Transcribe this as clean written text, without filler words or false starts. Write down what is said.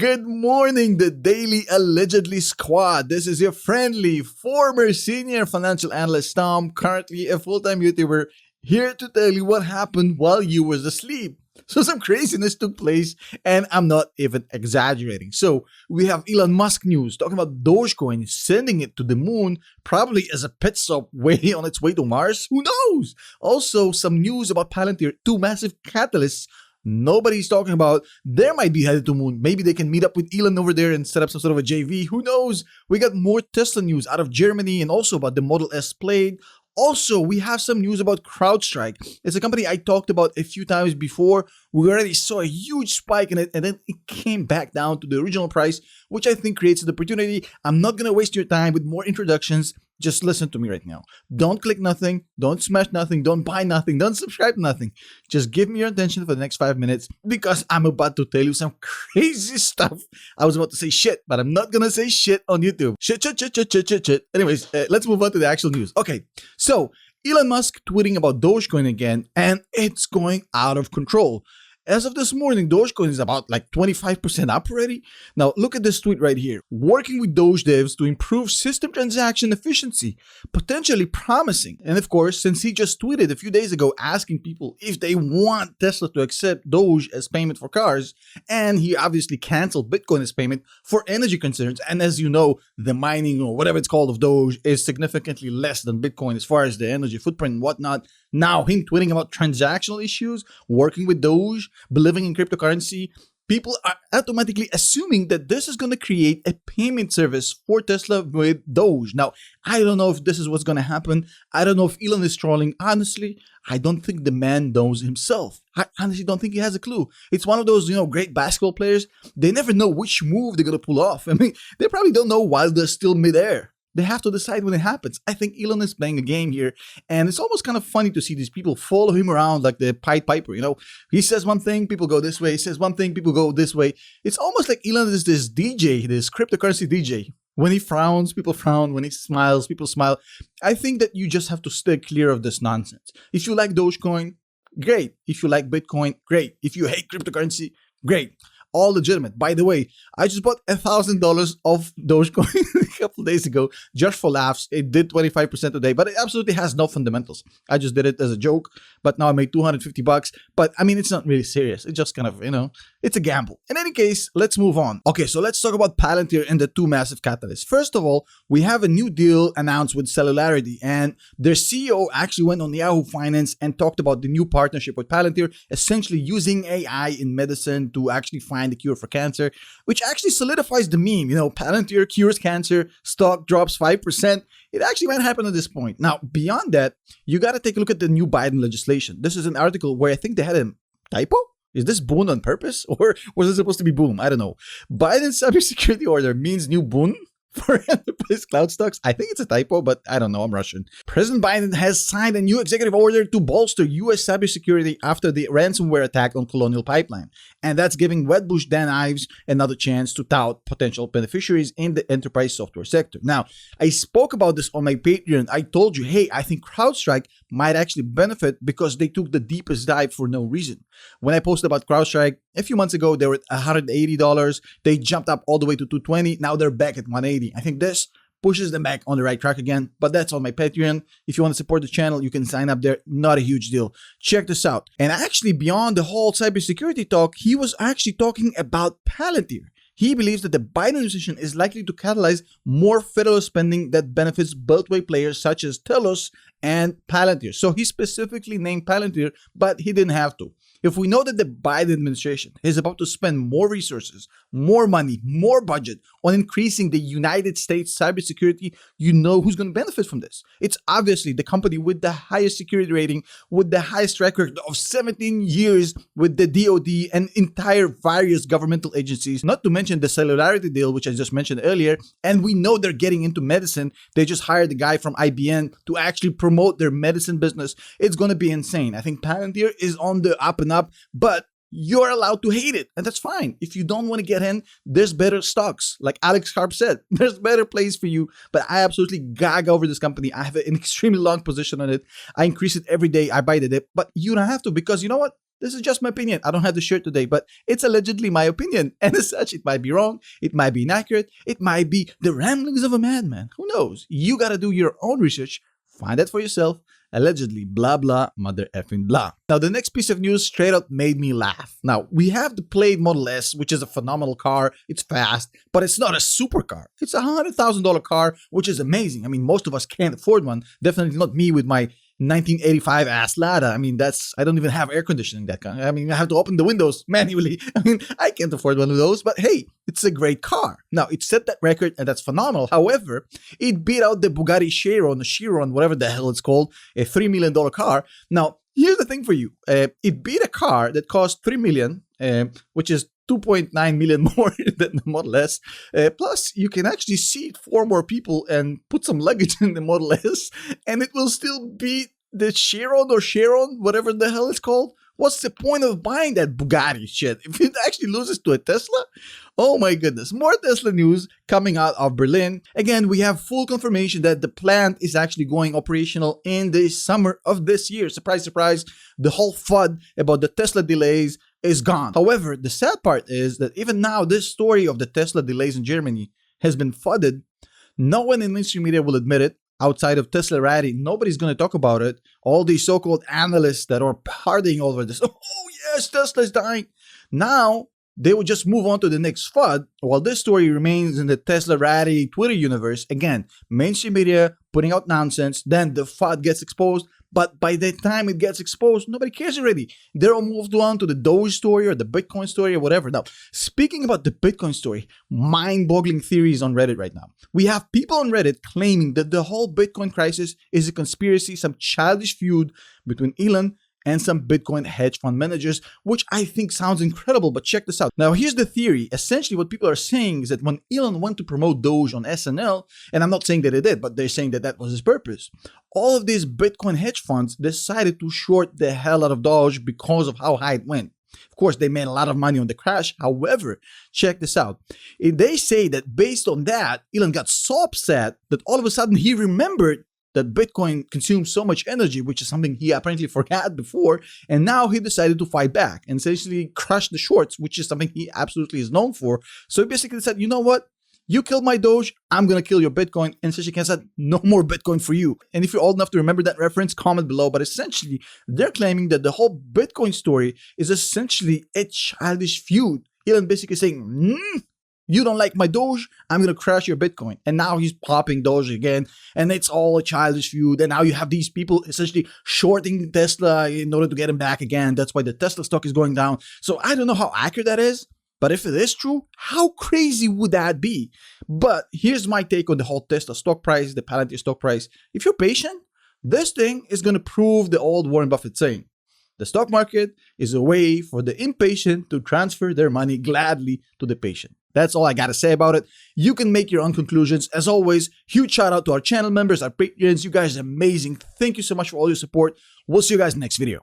Good morning, the Daily Allegedly Squad. This is your friendly, former senior financial analyst Tom, currently a full-time YouTuber, here to tell you what happened while you was asleep. So some craziness took place, and I'm not even exaggerating. So we have Elon Musk news talking about Dogecoin sending it to the moon, probably as a pit stop way on its way to Mars. Who knows? Also, some news about Palantir, two massive catalysts nobody's talking about. They might be headed to moon. Maybe they can meet up with Elon over there and set up some sort of a JV. Who knows? We got more Tesla news out of Germany and also about the Model S Plaid. Also, we have some news about CrowdStrike. It's a company I talked about a few times before. We already saw a huge spike in it, and then it came back down to the original price, which I think creates an opportunity. I'm not going to waste your time with more introductions. Just listen to me right now. Don't click nothing. Don't smash nothing. Don't buy nothing. Don't subscribe to nothing. Just give me your attention for the next 5 minutes because I'm about to tell you some crazy stuff. I was about to say shit, but I'm not going to say shit on YouTube. Shit. Anyways, let's move on to the actual news. Okay, so Elon Musk tweeting about Dogecoin again, and it's going out of control. As of this morning, Dogecoin is about like 25% up already. Now, look at this tweet right here. Working with Doge devs to improve system transaction efficiency, potentially promising. And of course, since he just tweeted a few days ago asking people if they want Tesla to accept Doge as payment for cars, and he obviously canceled Bitcoin as payment for energy concerns. And as you know, the mining or whatever it's called of Doge is significantly less than Bitcoin as far as the energy footprint and whatnot. Now, him tweeting about transactional issues, working with Doge, believing in cryptocurrency, people are automatically assuming that this is going to create a payment service for Tesla with Doge. Now, I don't know if this is what's going to happen. I don't know if Elon is trolling. Honestly, I don't think the man knows himself. I honestly don't think he has a clue. It's one of those, great basketball players. They never know which move they're going to pull off. I mean, they probably don't know while they're still midair. They have to decide when it happens. I think Elon is playing a game here, and it's almost kind of funny to see these people follow him around like the Pied Piper. He says one thing, people go this way. He says one thing, people go this way. It's almost like Elon is this DJ, this cryptocurrency DJ. When he frowns, people frown. When he smiles, people smile. I think that you just have to stay clear of this nonsense. If you like Dogecoin, great. If you like Bitcoin, great. If you hate cryptocurrency, great. All legitimate. By the way, I just bought $1,000 of Dogecoin a couple of days ago just for laughs. It did 25% today, but it absolutely has no fundamentals. I just did it as a joke, but now I made $250. But I mean, it's not really serious. It's just kind of, it's a gamble. In any case, let's move on. Okay, so let's talk about Palantir and the two massive catalysts. First of all, we have a new deal announced with Cellularity, and their CEO actually went on Yahoo Finance and talked about the new partnership with Palantir, essentially using AI in medicine to actually find the cure for cancer, which actually solidifies the meme. Palantir cures cancer, stock drops 5%. It actually might happen at this point. Now, beyond that, you got to take a look at the new Biden legislation. This is an article where I think they had a typo. Is this boon on purpose, or was it supposed to be boom? I don't know. Biden's cybersecurity order means new boon for enterprise cloud stocks. I think it's a typo, but I don't know. I'm Russian. President Biden has signed a new executive order to bolster U.S. cybersecurity after the ransomware attack on Colonial Pipeline. And that's giving Wedbush Dan Ives another chance to tout potential beneficiaries in the enterprise software sector. Now, I spoke about this on my Patreon. I told you, hey, I think CrowdStrike might actually benefit because they took the deepest dive for no reason. When I posted about CrowdStrike a few months ago, they were at $180. They jumped up all the way to $220. Now they're back at $180. I think this pushes them back on the right track again, but that's on my Patreon. If you want to support the channel, you can sign up there. Not a huge deal. Check this out. And actually, beyond the whole cybersecurity talk, he was actually talking about Palantir. He believes that the Biden administration is likely to catalyze more federal spending that benefits beltway players such as Telos and Palantir. So he specifically named Palantir, but he didn't have to. If we know that the Biden administration is about to spend more resources, more money, more budget on increasing the United States cybersecurity, you know who's going to benefit from this. It's obviously the company with the highest security rating, with the highest record of 17 years with the DoD and entire various governmental agencies, not to mention the Cellularity deal, which I just mentioned earlier. And we know they're getting into medicine. They just hired a guy from IBM to actually promote their medicine business. It's going to be insane. I think Palantir is on the up and up, but you're allowed to hate it, and that's fine. If you don't want to get in, there's better stocks. Like Alex Karp said, there's better place for you, but I absolutely gag over this company. I have an extremely long position on it. I increase it every day. I buy the dip, but you don't have to, because you know what? This is just my opinion. I don't have the shirt today, but it's allegedly my opinion. And as such, it might be wrong. It might be inaccurate. It might be the ramblings of a madman. Who knows? You got to do your own research. Find that for yourself. Allegedly, blah, blah, mother effing blah. Now, the next piece of news straight up made me laugh. Now, we have the Plaid Model S, which is a phenomenal car. It's fast, but it's not a supercar. It's a $100,000 car, which is amazing. I mean, most of us can't afford one. Definitely not me with my 1985 ass Lada. I mean, I don't even have air conditioning that car. I mean, I have to open the windows manually. I mean, I can't afford one of those, but hey, it's a great car. Now, it set that record, and that's phenomenal. However, it beat out the Bugatti Chiron, whatever the hell it's called, a $3 million car. Now, here's the thing for you. It beat a car that cost $3 million, which is 2.9 million more than the Model S. Plus, you can actually seat 4 more people and put some luggage in the Model S, and it will still beat the Chiron, whatever the hell it's called. What's the point of buying that Bugatti shit if it actually loses to a Tesla? Oh my goodness. More Tesla news coming out of Berlin. Again, we have full confirmation that the plant is actually going operational in the summer of this year. Surprise, surprise. The whole FUD about the Tesla delays is gone. However, the sad part is that even now, this story of the Tesla delays in Germany has been fudded. No one in mainstream media will admit it. Outside of Tesla Ratty, nobody's going to talk about it. All these so-called analysts that are partying over this. Oh yes, Tesla's dying. Now, they will just move on to the next FUD, while this story remains in the Tesla Ratty Twitter universe. Again, mainstream media putting out nonsense, then the FUD gets exposed. But by the time it gets exposed, nobody cares already. They're all moved on to the Doge story or the Bitcoin story or whatever. Now, speaking about the Bitcoin story, mind-boggling theories on Reddit right now. We have people on Reddit claiming that the whole Bitcoin crisis is a conspiracy, some childish feud between Elon and some Bitcoin hedge fund managers, which I think sounds incredible, but check this out. Now, here's the theory. Essentially, what people are saying is that when Elon went to promote Doge on SNL, and I'm not saying that he did, but they're saying that that was his purpose, all of these Bitcoin hedge funds decided to short the hell out of Doge because of how high it went. Of course, they made a lot of money on the crash. However, check this out. They say that based on that, Elon got so upset that all of a sudden he remembered that Bitcoin consumes so much energy, which is something he apparently forgot before, and now he decided to fight back and essentially crush the shorts, which is something he absolutely is known for. So he basically said, you know what? You killed my Doge, I'm gonna kill your Bitcoin, and essentially said, no more Bitcoin for you. And if you're old enough to remember that reference, comment below. But essentially, they're claiming that the whole Bitcoin story is essentially a childish feud. Elon basically saying, you don't like my Doge, I'm going to crash your Bitcoin. And now he's popping Doge again. And it's all a childish feud. And now you have these people essentially shorting Tesla in order to get him back again. That's why the Tesla stock is going down. So I don't know how accurate that is. But if it is true, how crazy would that be? But here's my take on the whole Tesla stock price, the Palantir stock price. If you're patient, this thing is going to prove the old Warren Buffett saying. The stock market is a way for the impatient to transfer their money gladly to the patient. That's all I gotta say about it. You can make your own conclusions. As always, huge shout out to our channel members, our Patreons. You guys are amazing. Thank you so much for all your support. We'll see you guys in the next video.